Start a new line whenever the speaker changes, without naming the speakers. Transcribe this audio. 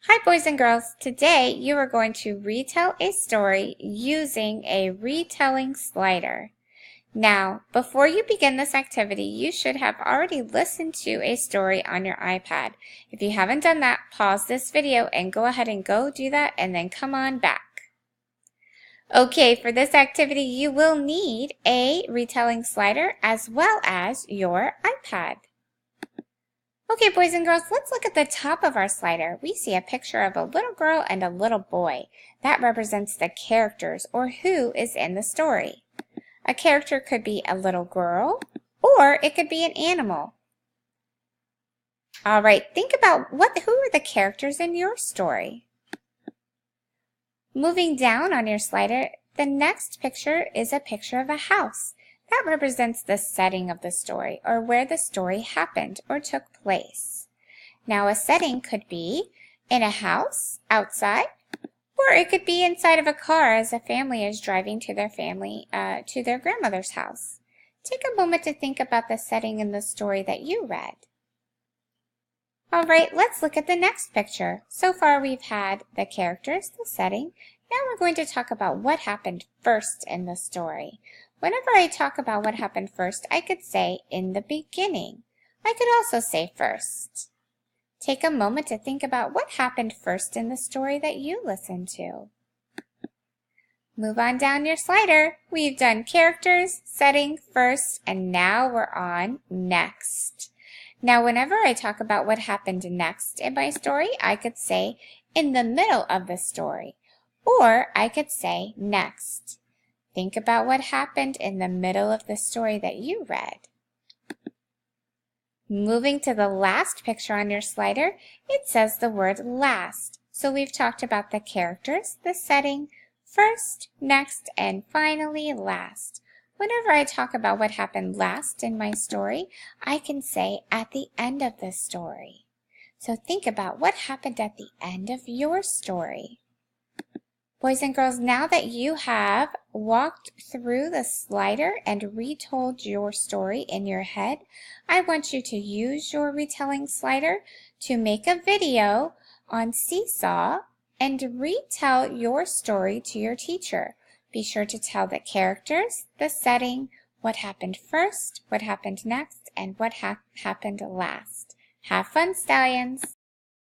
Hi boys and girls, today you are going to retell a story using a retelling slider. Now, before you begin this activity, you should have already listened to a story on your iPad. If you haven't done that, pause this video and go ahead and go do that and then come on back. Okay, for this activity you will need a retelling slider as well as your iPad. Okay, boys and girls, let's look at the top of our slider. We see a picture of a little girl and a little boy. That represents the characters or who is in the story. A character could be a little girl or it could be an animal. All right, think about who are the characters in your story? Moving down on your slider, the next picture is a picture of a house. That represents the setting of the story or where the story happened or took place. Now a setting could be in a house, outside, or it could be inside of a car as a family is driving to their grandmother's house. Take a moment to think about the setting in the story that you read. All right, let's look at the next picture. So far we've had the characters, the setting. Now we're going to talk about what happened first in the story. Whenever I talk about what happened first, I could say in the beginning. I could also say first. Take a moment to think about what happened first in the story that you listened to. Move on down your slider. We've done characters, setting, first, and now we're on next. Now, whenever I talk about what happened next in my story, I could say in the middle of the story, or I could say next. Think about what happened in the middle of the story that you read. Moving to the last picture on your slider, it says the word last. So we've talked about the characters, the setting, first, next, and finally last. Whenever I talk about what happened last in my story, I can say at the end of the story. So think about what happened at the end of your story. Boys and girls, now that you have walked through the slider and retold your story in your head, I want you to use your retelling slider to make a video on Seesaw and retell your story to your teacher. Be sure to tell the characters, the setting, what happened first, what happened next, and what happened last. Have fun, stallions!